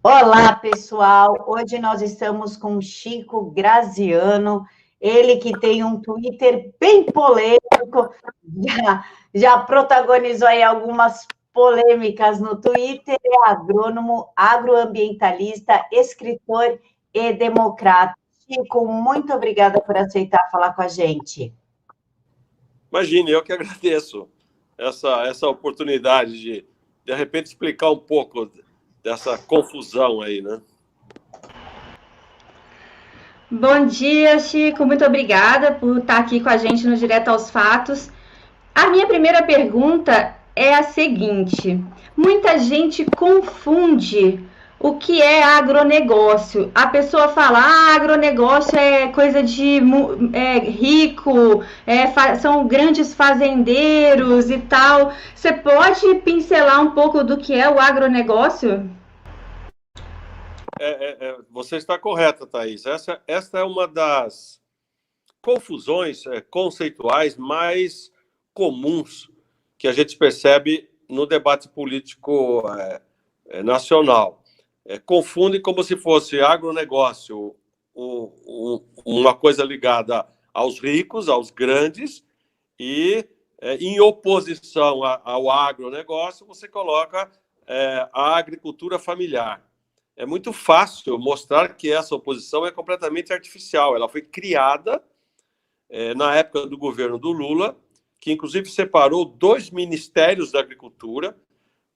Olá, pessoal. Hoje nós estamos com Chico Graziano, ele que tem um Twitter bem polêmico, já protagonizou aí algumas polêmicas no Twitter, é agrônomo, agroambientalista, escritor e democrata. Chico, muito obrigada por aceitar falar com a gente. Imagine, eu que agradeço essa oportunidade de repente, explicar um pouco dessa confusão aí, né? Bom dia, Chico. Muito obrigada por estar aqui com a gente no Direto aos Fatos. A minha primeira pergunta é a seguinte: muita gente confunde o que é agronegócio. A pessoa fala, agronegócio é coisa de rico, são grandes fazendeiros e tal. Você pode pincelar um pouco do que é o agronegócio? Você está correta, Thaís. Essa é uma das confusões conceituais mais comuns que a gente percebe no debate político nacional. Confunde como se fosse agronegócio uma coisa ligada aos ricos, aos grandes, e em oposição ao agronegócio, você coloca a agricultura familiar. É muito fácil mostrar que essa oposição é completamente artificial. Ela foi criada na época do governo do Lula, que inclusive separou 2 ministérios da agricultura,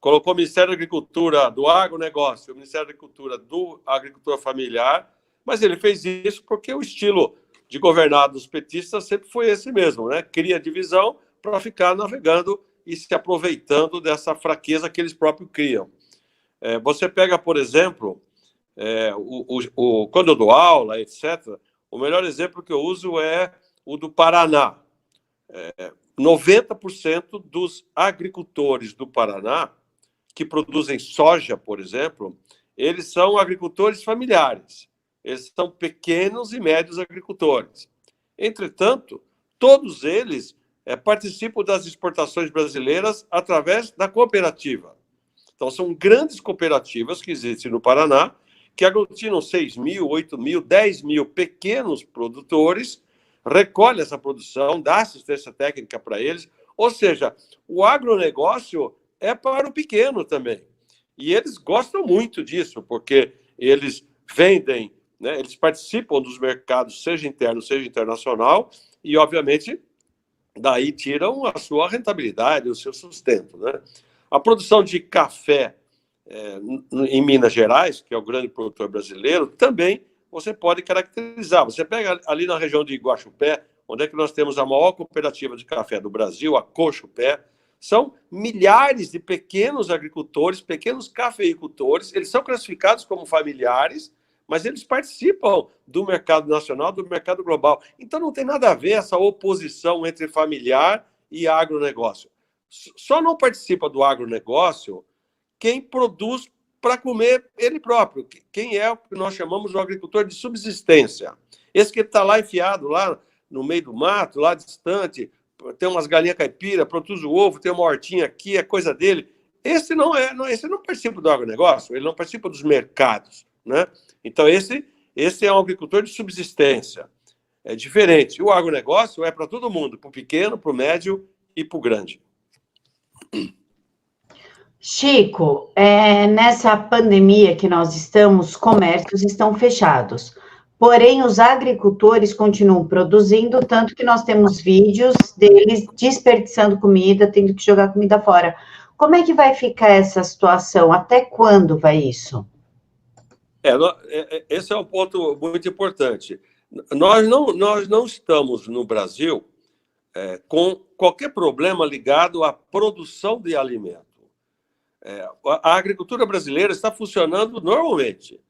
colocou o Ministério da Agricultura do agronegócio, o Ministério da Agricultura do agricultura familiar, mas ele fez isso porque o estilo de governar dos petistas sempre foi esse mesmo, né? Cria divisão para ficar navegando e se aproveitando dessa fraqueza que eles próprios criam. Você pega, por exemplo, quando eu dou aula, etc., o melhor exemplo que eu uso é o do Paraná. 90% dos agricultores do Paraná, que produzem soja, por exemplo, eles são agricultores familiares. Eles são pequenos e médios agricultores. Entretanto, todos eles participam das exportações brasileiras através da cooperativa. Então, são grandes cooperativas que existem no Paraná, que aglutinam 6 mil, 8 mil, 10 mil pequenos produtores, recolhe essa produção, dá assistência técnica para eles. Ou seja, o agronegócio é para o pequeno também. E eles gostam muito disso, porque eles vendem, né, eles participam dos mercados, seja interno, seja internacional, e, obviamente, daí tiram a sua rentabilidade, o seu sustento, né? A produção de café em Minas Gerais, que é o grande produtor brasileiro, também você pode caracterizar. Você pega ali na região de Guaxupé, onde é que nós temos a maior cooperativa de café do Brasil, a Cochupé, são milhares de pequenos agricultores, pequenos cafeicultores, eles são classificados como familiares, mas eles participam do mercado nacional, do mercado global. Então não tem nada a ver essa oposição entre familiar e agronegócio. Só não participa do agronegócio quem produz para comer ele próprio, quem é o que nós chamamos de agricultor de subsistência. Esse que está lá enfiado, lá no meio do mato, lá distante, tem umas galinhas caipira, produz o ovo, tem uma hortinha aqui, é coisa dele. Esse não participa do agronegócio, ele não participa dos mercados, né? Então, esse é um agricultor de subsistência. É diferente. O agronegócio é para todo mundo, para o pequeno, para o médio e para o grande. Chico, nessa pandemia que nós estamos, comércios estão fechados. Porém, os agricultores continuam produzindo, tanto que nós temos vídeos deles desperdiçando comida, tendo que jogar comida fora. Como é que vai ficar essa situação? Até quando vai isso? Esse é um ponto muito importante. Nós não estamos no Brasil com qualquer problema ligado à produção de alimento. A agricultura brasileira está funcionando normalmente.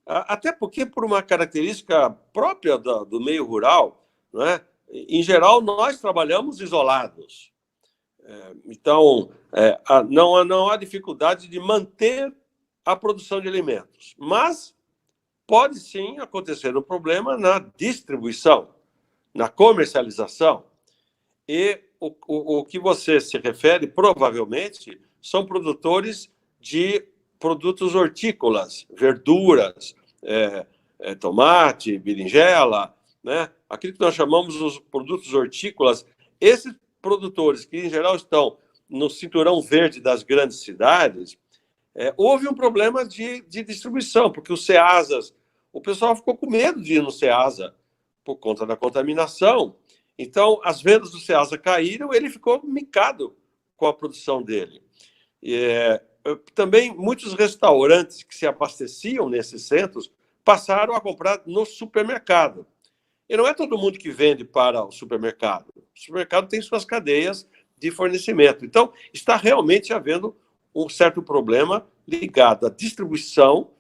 Até porque, por uma característica própria do meio rural, né? Em geral, nós trabalhamos isolados. Então, não há dificuldade de manter a produção de alimentos. Mas pode, sim, acontecer um problema na distribuição, na comercialização. E o que você se refere, provavelmente, são produtores de produtos hortícolas, verduras, tomate, berinjela, né? Aquilo que nós chamamos os produtos hortícolas. Esses produtores, que em geral estão no cinturão verde das grandes cidades, houve um problema de distribuição, porque os Ceasas, o pessoal ficou com medo de ir no Ceasa por conta da contaminação. Então, as vendas do Ceasa caíram, ele ficou micado com a produção dele. Também muitos restaurantes que se abasteciam nesses centros passaram a comprar no supermercado. E não é todo mundo que vende para o supermercado. O supermercado tem suas cadeias de fornecimento. Então, está realmente havendo um certo problema ligado à distribuição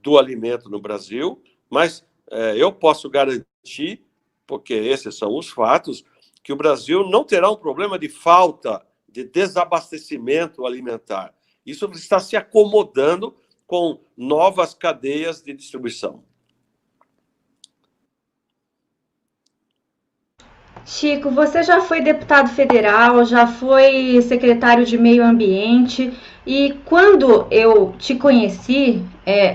do alimento no Brasil, mas eu posso garantir, porque esses são os fatos, que o Brasil não terá um problema de falta de desabastecimento alimentar. Isso está se acomodando com novas cadeias de distribuição. Chico, você já foi deputado federal, já foi secretário de Meio Ambiente, e quando eu te conheci,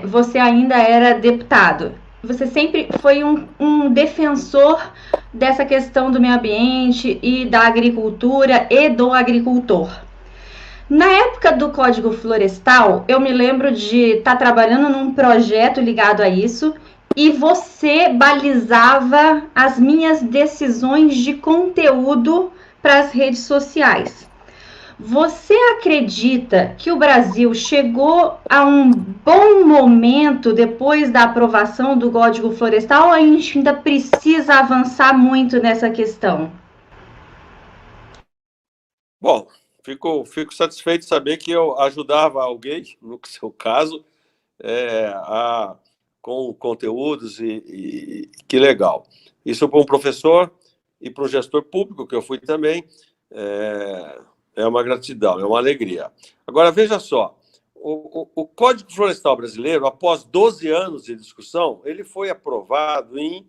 você ainda era deputado. Você sempre foi um defensor dessa questão do meio ambiente e da agricultura e do agricultor. Na época do Código Florestal, eu me lembro de estar trabalhando num projeto ligado a isso, e você balizava as minhas decisões de conteúdo para as redes sociais. Você acredita que o Brasil chegou a um bom momento depois da aprovação do Código Florestal, ou a gente ainda precisa avançar muito nessa questão? Bom, fico satisfeito de saber que eu ajudava alguém, no seu caso, com conteúdos, e que legal. Isso para um professor e para um gestor público, que eu fui também, é uma gratidão, é uma alegria. Agora, veja só, o Código Florestal Brasileiro, após 12 anos de discussão, ele foi aprovado em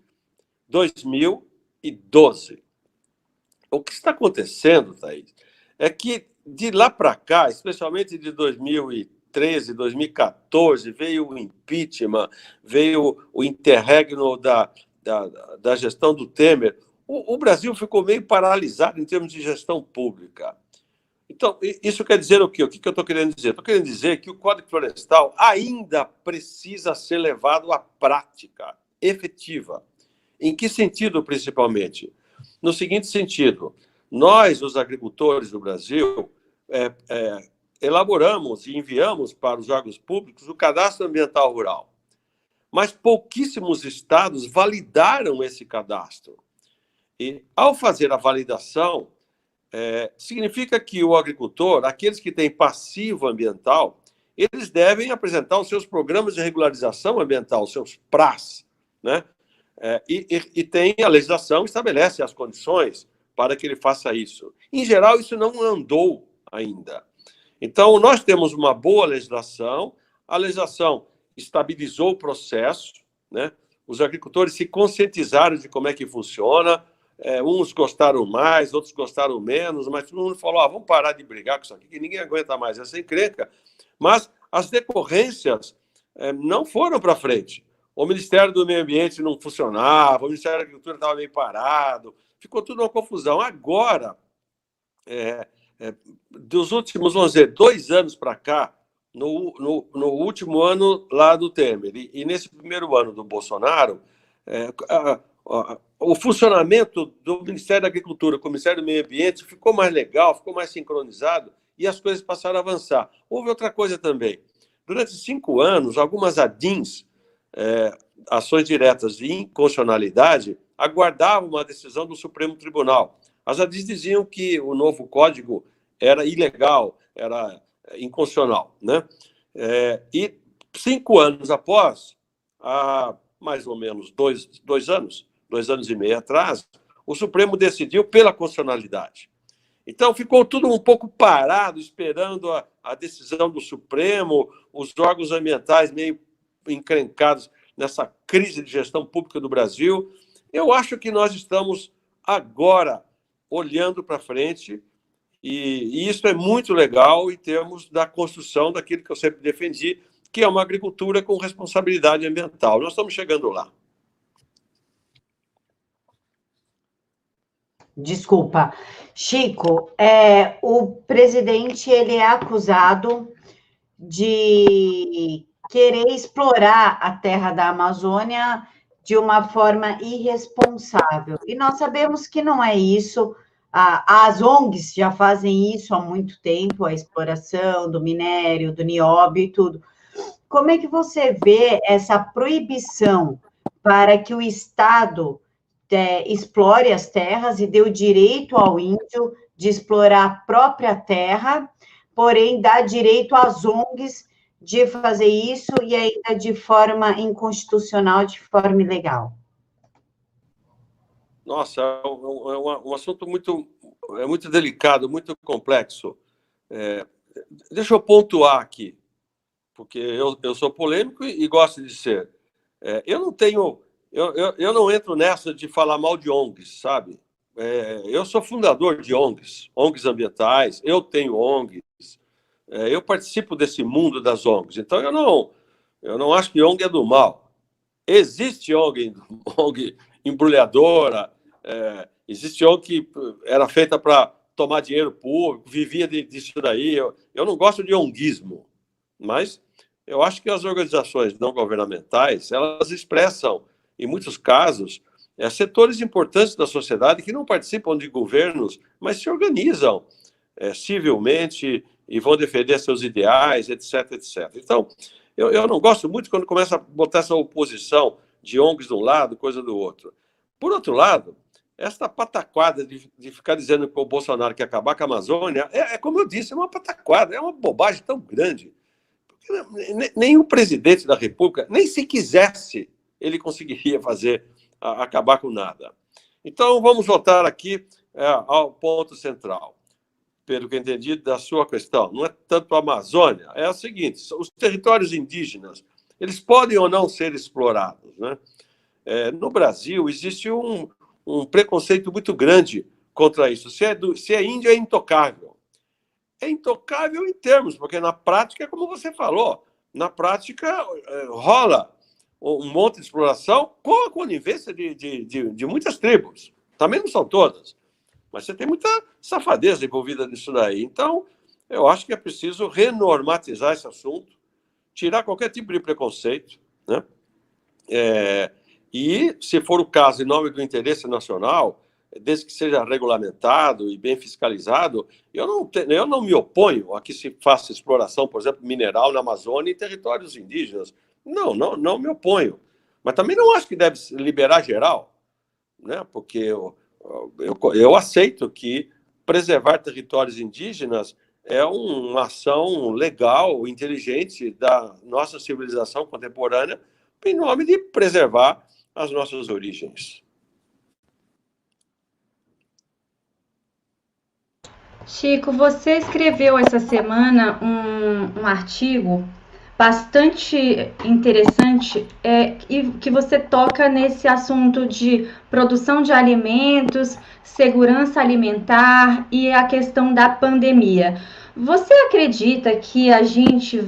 2012. O que está acontecendo, Thaís, é que de lá para cá, especialmente de 2013, 2014, veio o impeachment, veio o interregno da gestão do Temer. O Brasil ficou meio paralisado em termos de gestão pública. Então, isso quer dizer o quê? O que eu estou querendo dizer? Estou querendo dizer que o Código Florestal ainda precisa ser levado à prática efetiva. Em que sentido, principalmente? No seguinte sentido, nós, os agricultores do Brasil, elaboramos e enviamos para os órgãos públicos o Cadastro Ambiental Rural. Mas pouquíssimos estados validaram esse cadastro. E, ao fazer a validação, significa que o agricultor, aqueles que têm passivo ambiental, eles devem apresentar os seus programas de regularização ambiental, os seus PRAs, né? E tem a legislação, estabelece as condições para que ele faça isso. Em geral, isso não andou ainda. Então, nós temos uma boa legislação, a legislação estabilizou o processo, né? Os agricultores se conscientizaram de como é que funciona, uns gostaram mais, outros gostaram menos, mas todo mundo falou, vamos parar de brigar com isso aqui, que ninguém aguenta mais essa encrenca. Mas as decorrências não foram para frente. O Ministério do Meio Ambiente não funcionava, o Ministério da Agricultura estava meio parado, ficou tudo uma confusão. Agora, dos últimos, vamos dizer, 2 anos para cá, no último ano lá do Temer e nesse primeiro ano do Bolsonaro, o funcionamento do Ministério da Agricultura com o Ministério do Meio Ambiente ficou mais legal, ficou mais sincronizado e as coisas passaram a avançar. Houve outra coisa também. Durante 5 anos, algumas ADINs, ações diretas de inconstitucionalidade, aguardavam uma decisão do Supremo Tribunal. As ADINs diziam que o novo código era ilegal, era inconstitucional, né? E 5 anos após, há mais ou menos 2 anos, 2 anos e meio atrás, o Supremo decidiu pela constitucionalidade. Então, ficou tudo um pouco parado, esperando a decisão do Supremo, os órgãos ambientais meio encrencados nessa crise de gestão pública do Brasil. Eu acho que nós estamos agora olhando para frente, e isso é muito legal em termos da construção daquilo que eu sempre defendi, que é uma agricultura com responsabilidade ambiental. Nós estamos chegando lá. Desculpa. Chico, o presidente ele é acusado de querer explorar a terra da Amazônia de uma forma irresponsável. E nós sabemos que não é isso. As ONGs já fazem isso há muito tempo, a exploração do minério, do nióbio e tudo. Como é que você vê essa proibição para que o Estado explore as terras e dê o direito ao índio de explorar a própria terra, porém dá direito às ONGs de fazer isso e ainda de forma inconstitucional, de forma ilegal? Nossa, é um assunto muito delicado, muito complexo. Deixa eu pontuar aqui, porque eu sou polêmico e gosto de ser. Eu não entro nessa de falar mal de ONGs, sabe? Eu sou fundador de ONGs ambientais, eu tenho ONGs, eu participo desse mundo das ONGs, então eu não acho que ONG é do mal. Existe ONG embrulhadora, existe ONG que era feita para tomar dinheiro público, vivia disso daí. Eu não gosto de ONGismo, mas eu acho que as organizações não governamentais, elas expressam, em muitos casos, setores importantes da sociedade que não participam de governos, mas se organizam civilmente e vão defender seus ideais, etc, etc. Então, eu não gosto muito quando começa a botar essa oposição de ONGs de um lado, coisa do outro. Por outro lado, essa pataquada de ficar dizendo que o Bolsonaro quer acabar com a Amazônia, como eu disse, é uma pataquada, é uma bobagem tão grande. Nenhum presidente da República, nem se quisesse, ele conseguiria acabar com nada. Então, vamos voltar aqui ao ponto central, pelo que eu entendi da sua questão. Não é tanto a Amazônia, é o seguinte, os territórios indígenas, eles podem ou não ser explorados, né? No Brasil, existe um preconceito muito grande contra isso. Se é índio, é intocável. É intocável em termos, porque na prática, como você falou, na prática rola um monte de exploração com a conivência de muitas tribos. Também não são todas, mas você tem muita safadeza envolvida nisso daí. Então, eu acho que é preciso renormatizar esse assunto, tirar qualquer tipo de preconceito, né? E, se for o caso, em nome do interesse nacional, desde que seja regulamentado e bem fiscalizado, eu não me oponho a que se faça exploração, por exemplo, mineral na Amazônia e territórios indígenas. Não me oponho. Mas também não acho que deve liberar geral, né? Porque eu aceito que preservar territórios indígenas é uma ação legal, inteligente da nossa civilização contemporânea, em nome de preservar as nossas origens. Chico, você escreveu essa semana um artigo bastante interessante e que você toca nesse assunto de produção de alimentos, segurança alimentar e a questão da pandemia. Você acredita que a gente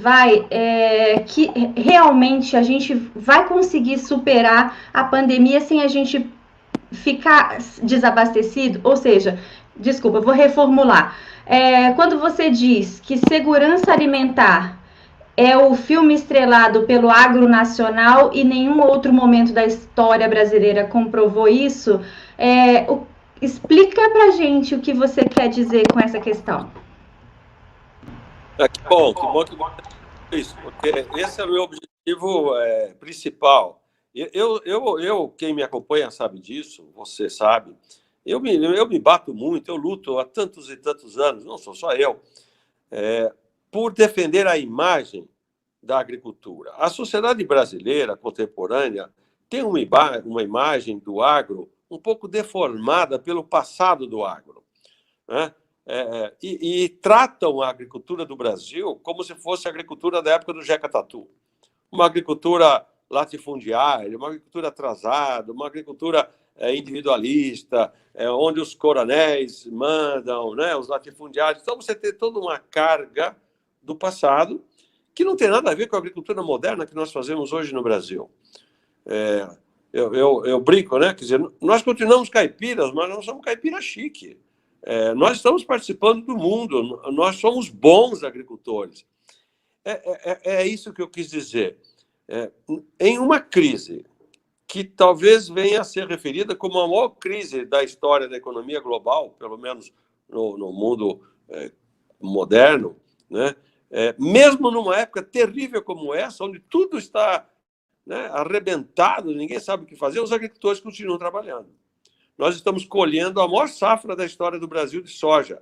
que realmente a gente vai conseguir superar a pandemia sem a gente ficar desabastecido? Ou seja, desculpa, vou reformular. Quando você diz que segurança alimentar é o filme estrelado pelo agro nacional e nenhum outro momento da história brasileira comprovou isso, explica pra gente o que você quer dizer com essa questão. Que bom que isso, porque esse é o meu objetivo principal. Quem me acompanha sabe disso, você sabe. Eu me bato muito, eu luto há tantos e tantos anos, não sou só eu, por defender a imagem da agricultura. A sociedade brasileira contemporânea tem uma imagem do agro um pouco deformada pelo passado do agro, né? E tratam a agricultura do Brasil como se fosse a agricultura da época do Jeca Tatu. Uma agricultura latifundiária, uma agricultura atrasada, uma agricultura individualista, onde os coronéis mandam, né, os latifundiários. Então, você tem toda uma carga do passado que não tem nada a ver com a agricultura moderna que nós fazemos hoje no Brasil. Eu brinco, né? Quer dizer, nós continuamos caipiras, mas nós somos caipira chique. Nós estamos participando do mundo, nós somos bons agricultores. É isso que eu quis dizer. Em uma crise que talvez venha a ser referida como a maior crise da história da economia global, pelo menos no mundo moderno, né? Mesmo numa época terrível como essa, onde tudo está, né, arrebentado, ninguém sabe o que fazer, os agricultores continuam trabalhando. Nós estamos colhendo a maior safra da história do Brasil de soja.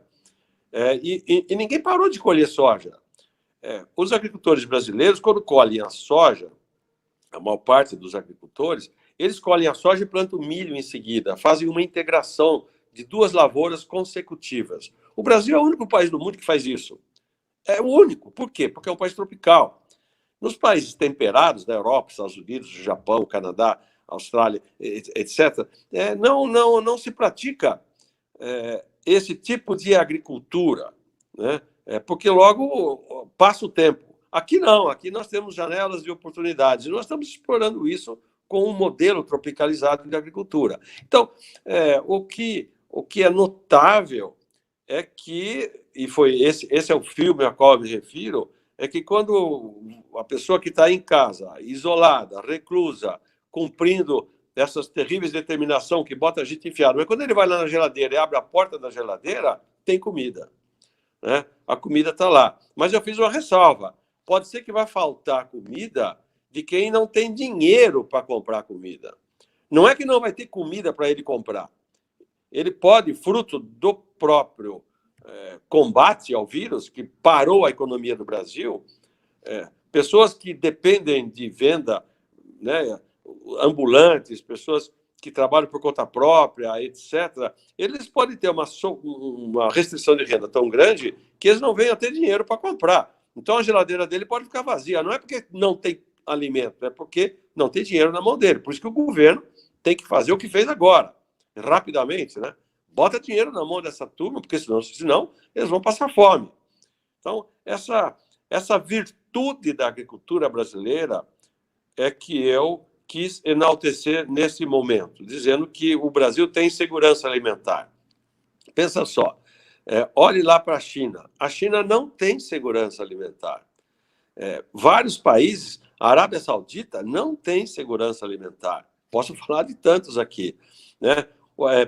E ninguém parou de colher soja. Os agricultores brasileiros, quando colhem a soja, a maior parte dos agricultores, eles colhem a soja e plantam milho em seguida, fazem uma integração de 2 lavouras consecutivas. O Brasil é o único país do mundo que faz isso. É o único. Por quê? Porque é um país tropical. Nos países temperados, da Europa, Estados Unidos, Japão, Canadá, Austrália, etc., não se pratica esse tipo de agricultura, né? Porque logo passa o tempo. Aqui não, aqui nós temos janelas de oportunidades, e nós estamos explorando isso com um modelo tropicalizado de agricultura. Então, o que é notável é que, e foi esse é o filme a qual eu me refiro, é que quando a pessoa que está em casa, isolada, reclusa, cumprindo essas terríveis determinações que bota a gente enfiado, mas quando ele vai lá na geladeira e abre a porta da geladeira, tem comida, né? A comida está lá. Mas eu fiz uma ressalva. Pode ser que vai faltar comida de quem não tem dinheiro para comprar comida. Não é que não vai ter comida para ele comprar. Ele pode, fruto do próprio combate ao vírus, que parou a economia do Brasil, pessoas que dependem de venda, né, ambulantes, pessoas que trabalham por conta própria, etc., eles podem ter uma restrição de renda tão grande que eles não venham a ter dinheiro para comprar. Então, a geladeira dele pode ficar vazia. Não é porque não tem alimento, é porque não tem dinheiro na mão dele. Por isso que o governo tem que fazer o que fez agora, rapidamente, né? Bota dinheiro na mão dessa turma, porque senão eles vão passar fome. Então, essa virtude da agricultura brasileira é que eu quis enaltecer nesse momento, dizendo que o Brasil tem segurança alimentar. Pensa só, olhe lá para a China. A China não tem segurança alimentar. Vários países, a Arábia Saudita não tem segurança alimentar. Posso falar de tantos aqui, né?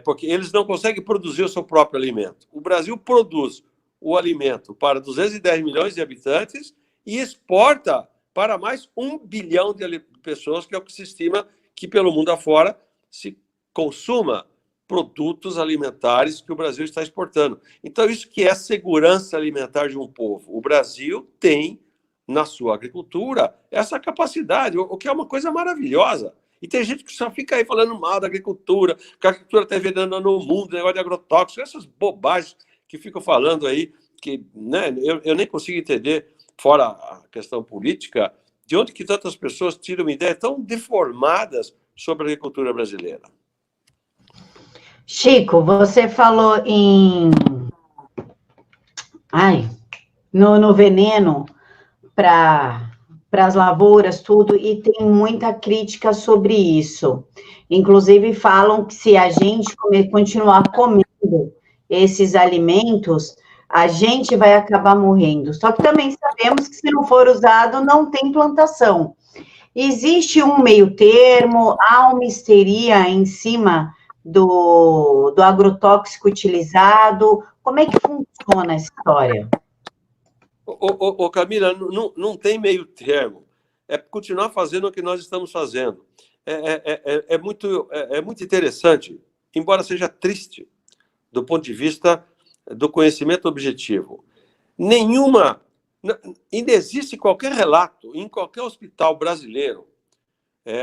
Porque eles não conseguem produzir o seu próprio alimento. O Brasil produz o alimento para 210 milhões de habitantes e exporta para mais 1 bilhão de pessoas, que é o que se estima que pelo mundo afora se consuma produtos alimentares que o Brasil está exportando. Então, isso que é segurança alimentar de um povo. O Brasil tem, na sua agricultura, essa capacidade, o que é uma coisa maravilhosa. E tem gente que só fica aí falando mal da agricultura, que a agricultura está envenenando no mundo, negócio de agrotóxico, essas bobagens que ficam falando aí, que, né, eu nem consigo entender, fora a questão política, de onde que tantas pessoas tiram ideias tão deformadas sobre a agricultura brasileira. Chico, você falou no veneno para as lavouras, tudo, e tem muita crítica sobre isso. Inclusive, falam que se a gente continuar comendo esses alimentos, a gente vai acabar morrendo. Só que também sabemos que se não for usado, não tem plantação. Existe um meio termo, há uma histeria em cima do agrotóxico utilizado. Como é que funciona essa história? Camila, não tem meio termo. É continuar fazendo o que nós estamos fazendo. É muito interessante, embora seja triste, do ponto de vista do conhecimento objetivo. Ainda existe qualquer relato, em qualquer hospital brasileiro,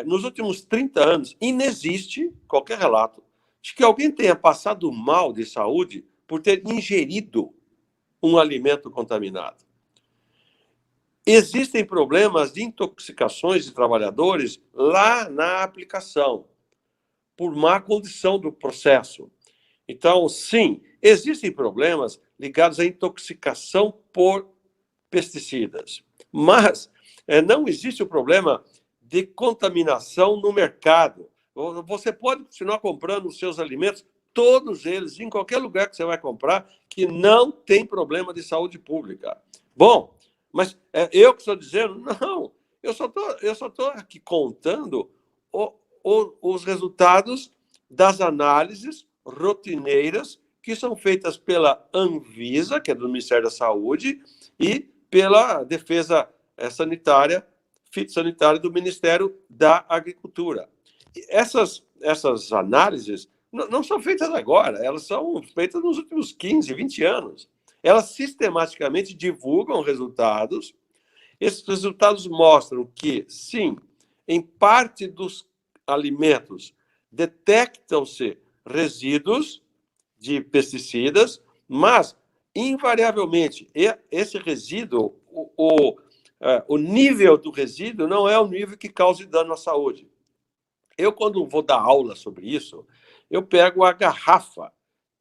nos últimos 30 anos, inexiste qualquer relato de que alguém tenha passado mal de saúde por ter ingerido um alimento contaminado. Existem problemas de intoxicações de trabalhadores lá na aplicação, por má condição do processo. Então, sim, existem problemas ligados à intoxicação por pesticidas. Mas não existe o problema de contaminação no mercado. Você pode continuar comprando os seus alimentos, todos eles, em qualquer lugar que você vai comprar, que não tem problema de saúde pública. Bom, mas eu que estou dizendo, não, eu só estou aqui contando os resultados das análises rotineiras que são feitas pela Anvisa, que é do Ministério da Saúde, e pela Defesa Sanitária, Fitossanitária do Ministério da Agricultura. E essas análises não são feitas agora, elas são feitas nos últimos 15, 20 anos. Elas sistematicamente divulgam resultados. Esses resultados mostram que, sim, em parte dos alimentos detectam-se resíduos de pesticidas, mas, invariavelmente, esse resíduo, o nível do resíduo não é o nível que cause dano à saúde. Eu, quando vou dar aula sobre isso, eu pego a garrafa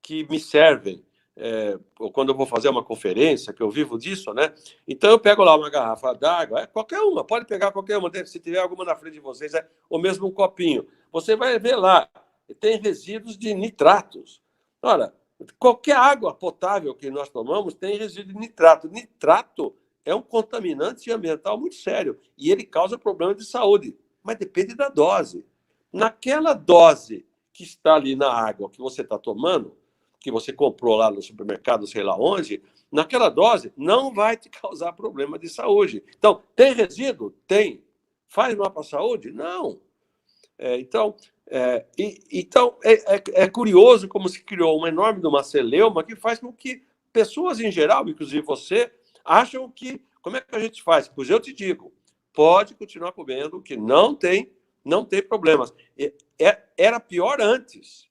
que me servem, ou quando eu vou fazer uma conferência, que eu vivo disso, né? Então, eu pego lá uma garrafa d'água, qualquer uma, pode pegar qualquer uma, se tiver alguma na frente de vocês, ou mesmo um copinho. Você vai ver lá, tem resíduos de nitratos. Ora, qualquer água potável que nós tomamos tem resíduo de nitrato. Nitrato é um contaminante ambiental muito sério e ele causa problemas de saúde, mas depende da dose. Naquela dose que está ali na água que você está tomando, que você comprou lá no supermercado, sei lá onde, naquela dose não vai te causar problema de saúde. Então, tem resíduo? Tem. Faz mal para a saúde? Não. Então, é curioso como se criou uma enorme celeuma que faz com que pessoas em geral, inclusive você, acham que, como é que a gente faz? Pois eu te digo, pode continuar comendo, que não tem problemas. Era pior antes.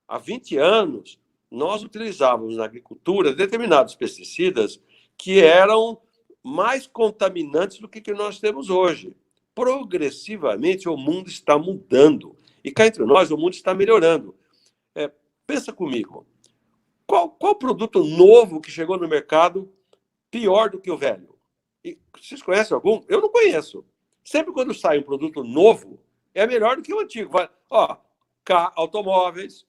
Há 20 anos, nós utilizávamos na agricultura determinados pesticidas que eram mais contaminantes do que nós temos hoje. Progressivamente, o mundo está mudando. E cá entre nós, o mundo está melhorando. Pensa comigo. Qual produto novo que chegou no mercado pior do que o velho? E vocês conhecem algum? Eu não conheço. Sempre quando sai um produto novo, é melhor do que o antigo. Automóveis,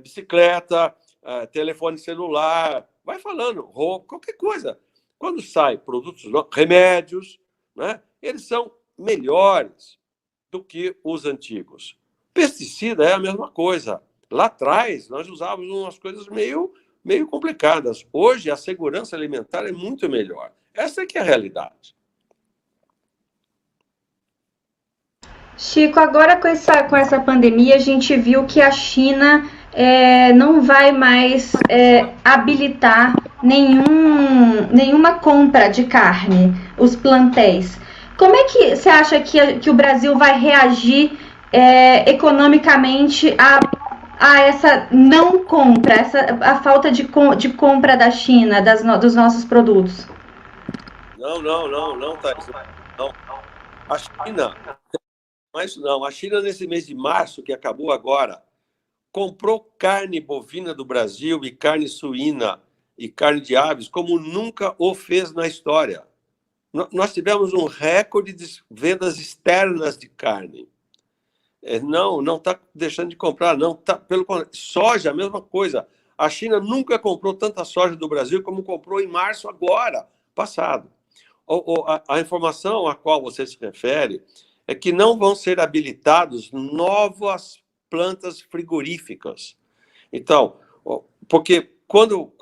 bicicleta, telefone celular, vai falando, roupa, qualquer coisa. Quando sai produtos novos, remédios, né, eles são melhores do que os antigos. Pesticida é a mesma coisa. Lá atrás, nós usávamos umas coisas meio complicadas. Hoje, a segurança alimentar é muito melhor. Essa é que é a realidade. Chico, agora com essa pandemia, a gente viu que a China não vai mais habilitar nenhuma compra de carne, os plantéis. Como é que você acha que o Brasil vai reagir economicamente a essa não compra, a falta de compra da China, dos nossos produtos? Não, Thaís. Não. A China, mas não, a China nesse mês de março, que acabou agora, comprou carne bovina do Brasil e carne suína e carne de aves como nunca o fez na história. Nós tivemos um recorde de vendas externas de carne. Não está deixando de comprar, não. Pelo contrário, soja, a mesma coisa. A China nunca comprou tanta soja do Brasil como comprou em março agora, passado. A informação a qual você se refere é que não vão ser habilitados novas plantas frigoríficas. Então, porque quando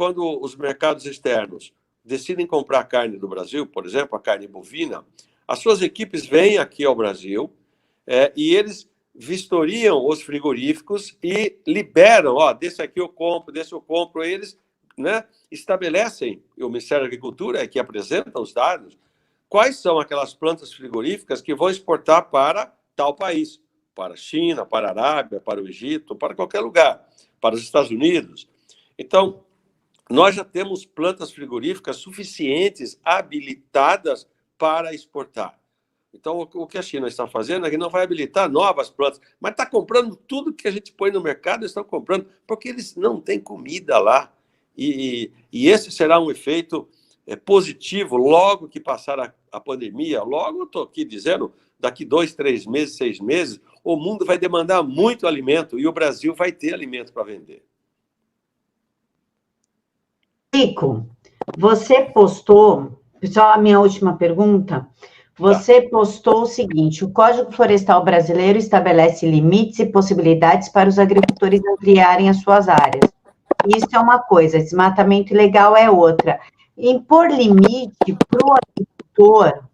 os mercados externos decidem comprar carne do Brasil, por exemplo, a carne bovina, as suas equipes vêm aqui ao Brasil e eles vistoriam os frigoríficos e liberam, desse aqui eu compro, desse eu compro, eles, né, estabelecem, o Ministério da Agricultura é que apresenta os dados, quais são aquelas plantas frigoríficas que vão exportar para tal país, para a China, para a Arábia, para o Egito, para qualquer lugar, para os Estados Unidos. Então, nós já temos plantas frigoríficas suficientes, habilitadas para exportar. Então, o que a China está fazendo é que não vai habilitar novas plantas, mas está comprando tudo que a gente põe no mercado, eles estão comprando, porque eles não têm comida lá. E esse será um efeito positivo logo que passar a pandemia. Logo, eu estou aqui dizendo, daqui 2, 3 meses, 6 meses, o mundo vai demandar muito alimento e o Brasil vai ter alimento para vender. Chico, você postou, só a minha última pergunta, você postou o seguinte: o Código Florestal Brasileiro estabelece limites e possibilidades para os agricultores ampliarem as suas áreas. Isso é uma coisa, desmatamento ilegal é outra. Impor limite para o agricultor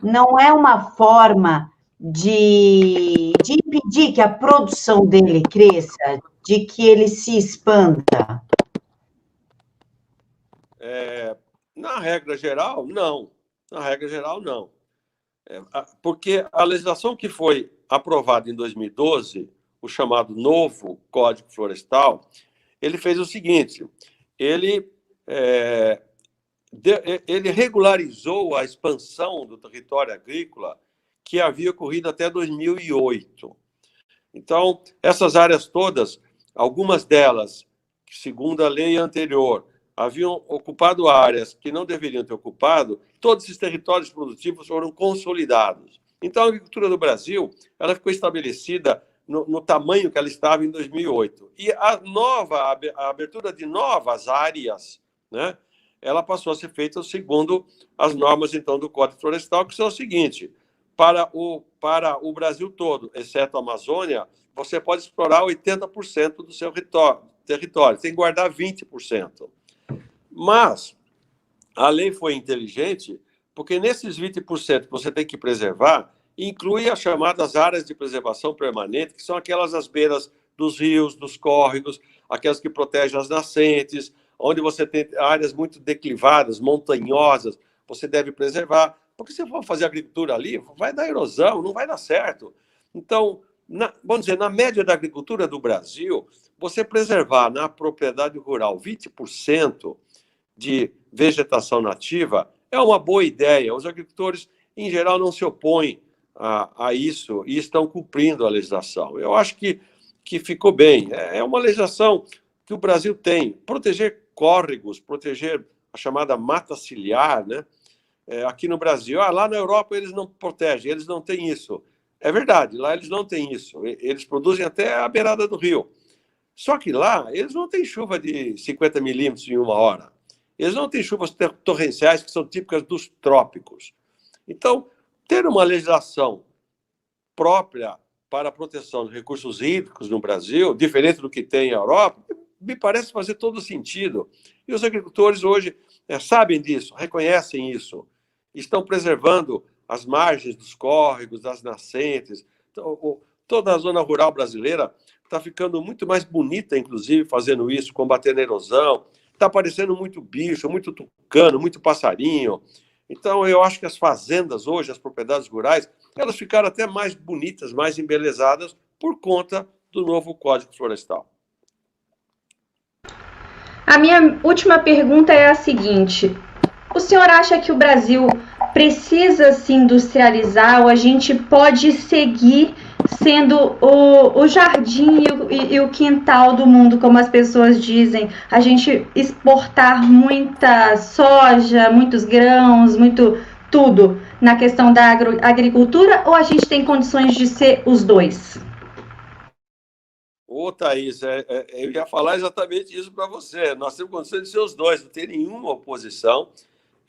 não é uma forma de impedir que a produção dele cresça, de que ele se expanda? Na regra geral, não. Na regra geral, não. Porque a legislação que foi aprovada em 2012, o chamado novo Código Florestal, ele fez o seguinte: ele regularizou a expansão do território agrícola que havia ocorrido até 2008. Então, essas áreas todas, algumas delas, segundo a lei anterior, haviam ocupado áreas que não deveriam ter ocupado, todos esses territórios produtivos foram consolidados. Então, a agricultura do Brasil, ela ficou estabelecida no tamanho que ela estava em 2008. E a abertura de novas áreas, né, ela passou a ser feita segundo as normas, então, do Código Florestal, que são o seguinte: para o Brasil todo, exceto a Amazônia, você pode explorar 80% do seu território, tem que guardar 20%. Mas a lei foi inteligente, porque nesses 20% que você tem que preservar, inclui as chamadas áreas de preservação permanente, que são aquelas às beiras dos rios, dos córregos, aquelas que protegem as nascentes, onde você tem áreas muito declivadas, montanhosas, você deve preservar, porque se for fazer agricultura ali, vai dar erosão, não vai dar certo. Então, vamos dizer, na média da agricultura do Brasil, você preservar na propriedade rural 20% de vegetação nativa é uma boa ideia. Os agricultores, em geral, não se opõem a isso e estão cumprindo a legislação. Eu acho que ficou bem. É uma legislação que o Brasil tem. Proteger córregos, proteger a chamada mata ciliar, né? Aqui no Brasil. Lá na Europa eles não protegem, eles não têm isso. É verdade, lá eles não têm isso. Eles produzem até a beirada do rio. Só que lá eles não têm chuva de 50 milímetros em uma hora. Eles não têm chuvas torrenciais que são típicas dos trópicos. Então, ter uma legislação própria para a proteção dos recursos hídricos no Brasil, diferente do que tem na Europa, me parece fazer todo sentido. E os agricultores hoje sabem disso, reconhecem isso, estão preservando as margens dos córregos, das nascentes. Então, toda a zona rural brasileira está ficando muito mais bonita, inclusive, fazendo isso, combatendo a erosão. Está aparecendo muito bicho, muito tucano, muito passarinho. Então, eu acho que as fazendas hoje, as propriedades rurais, elas ficaram até mais bonitas, mais embelezadas por conta do novo Código Florestal. A minha última pergunta é a seguinte: o senhor acha que o Brasil precisa se industrializar ou a gente pode seguir sendo o jardim e o quintal do mundo, como as pessoas dizem? A gente exportar muita soja, muitos grãos, muito tudo na questão da agricultura, ou a gente tem condições de ser os dois? Ô, Thaís, eu ia falar exatamente isso para você. Nós temos condições de ser os dois, não tem nenhuma oposição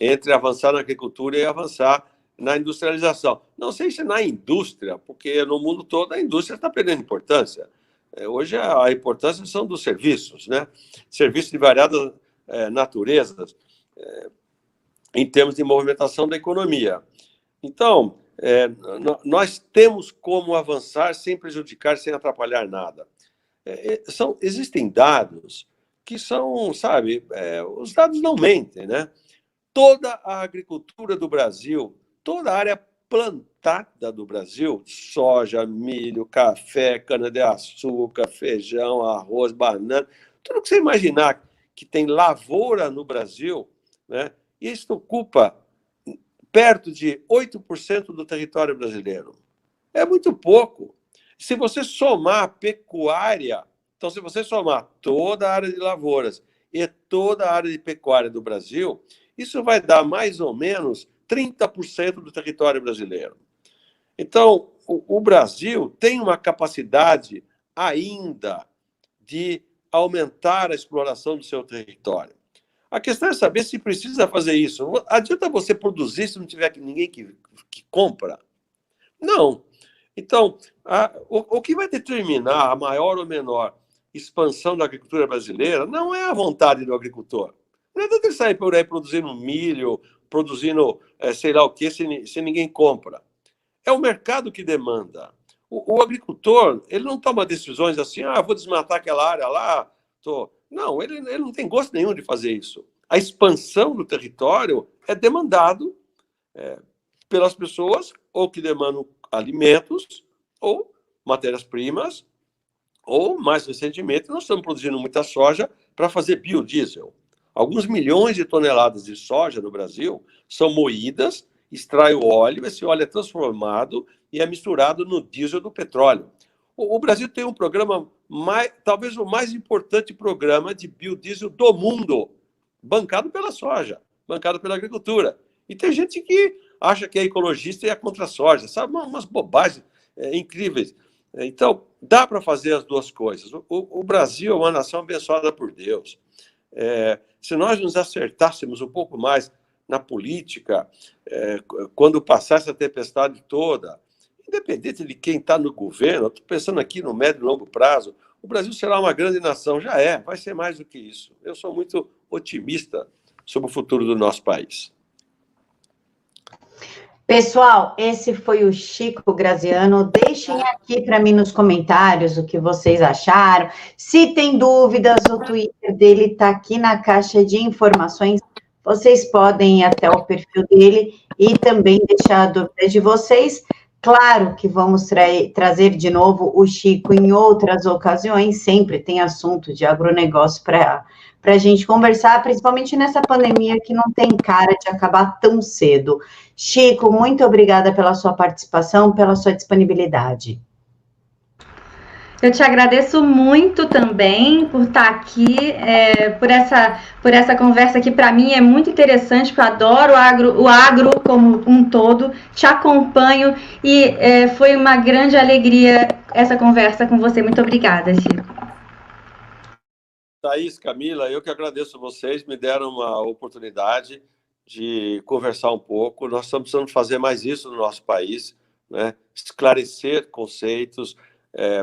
entre avançar na agricultura e avançar na industrialização. Não sei se na indústria, porque no mundo todo a indústria está perdendo importância. Hoje a importância são dos serviços, né? Serviços de variadas naturezas, em termos de movimentação da economia. Então, nós temos como avançar sem prejudicar, sem atrapalhar nada. Existem dados que são, sabe, os dados não mentem, né? Toda a agricultura do Brasil, toda a área plantada do Brasil, soja, milho, café, cana-de-açúcar, feijão, arroz, banana, tudo que você imaginar que tem lavoura no Brasil, né? Isso ocupa perto de 8% do território brasileiro. É muito pouco. Se você somar a pecuária, então se você somar toda a área de lavouras e toda a área de pecuária do Brasil, isso vai dar mais ou menos 30% do território brasileiro. Então, o Brasil tem uma capacidade ainda de aumentar a exploração do seu território. A questão é saber se precisa fazer isso. Não adianta você produzir se não tiver ninguém que compra? Não. Então, o que vai determinar a maior ou menor expansão da agricultura brasileira não é a vontade do agricultor. Não adianta ele sair por aí produzindo milho, produzindo sei lá o quê, se ninguém compra. É o mercado que demanda. O agricultor, ele não toma decisões assim, vou desmatar aquela área lá. Não, ele não tem gosto nenhum de fazer isso. A expansão do território é demandado pelas pessoas, ou que demandam alimentos, ou matérias-primas, ou, mais recentemente, nós estamos produzindo muita soja para fazer biodiesel. Alguns milhões de toneladas de soja no Brasil são moídas, extrai o óleo, esse óleo é transformado e é misturado no diesel do petróleo. O Brasil tem um programa, talvez o mais importante programa de biodiesel do mundo, bancado pela soja, bancado pela agricultura. E tem gente que acha que é ecologista e é contra a soja, sabe? Umas bobagens incríveis. Então, dá para fazer as duas coisas. O Brasil é uma nação abençoada por Deus. Se nós nos acertássemos um pouco mais na política, quando passar essa tempestade toda, independente de quem está no governo, estou pensando aqui no médio e longo prazo, o Brasil será uma grande nação. Já vai ser mais do que isso. Eu sou muito otimista sobre o futuro do nosso país. Pessoal, esse foi o Chico Graziano. Deixem aqui para mim nos comentários o que vocês acharam. Se tem dúvidas, o Twitter dele está aqui na caixa de informações. Vocês podem ir até o perfil dele e também deixar dúvidas de vocês. Claro que vamos trazer de novo o Chico em outras ocasiões. Sempre tem assunto de agronegócio para a gente conversar, principalmente nessa pandemia que não tem cara de acabar tão cedo. Chico, muito obrigada pela sua participação, pela sua disponibilidade. Eu te agradeço muito também por estar aqui, por essa conversa que para mim é muito interessante, porque eu adoro o agro como um todo, te acompanho e foi uma grande alegria essa conversa com você. Muito obrigada, Chico. Thaís, Camila, eu que agradeço a vocês, me deram uma oportunidade de conversar um pouco. Nós estamos precisando fazer mais isso no nosso país, né? Esclarecer conceitos,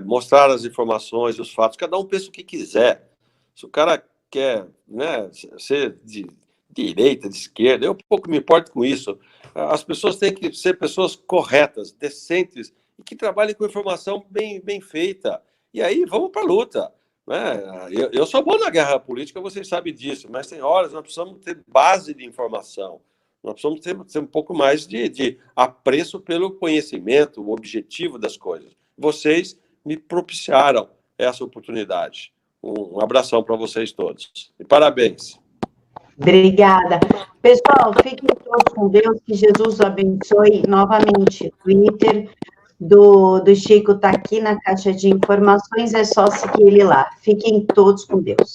mostrar as informações, os fatos. Cada um pensa o que quiser. Se o cara quer, né, ser de direita, de esquerda, eu pouco me importo com isso. As pessoas têm que ser pessoas corretas, decentes, e que trabalhem com informação bem feita. E aí, vamos para a luta. Eu sou bom na guerra política, vocês sabem disso, mas tem horas nós precisamos ter base de informação, nós precisamos ter um pouco mais de apreço pelo conhecimento, o objetivo das coisas. Vocês me propiciaram essa oportunidade. Um abração para vocês todos. E parabéns. Obrigada. Pessoal, fiquem todos com Deus, que Jesus o abençoe novamente. Twitter do Chico está aqui na caixa de informações, é só seguir ele lá. Fiquem todos com Deus.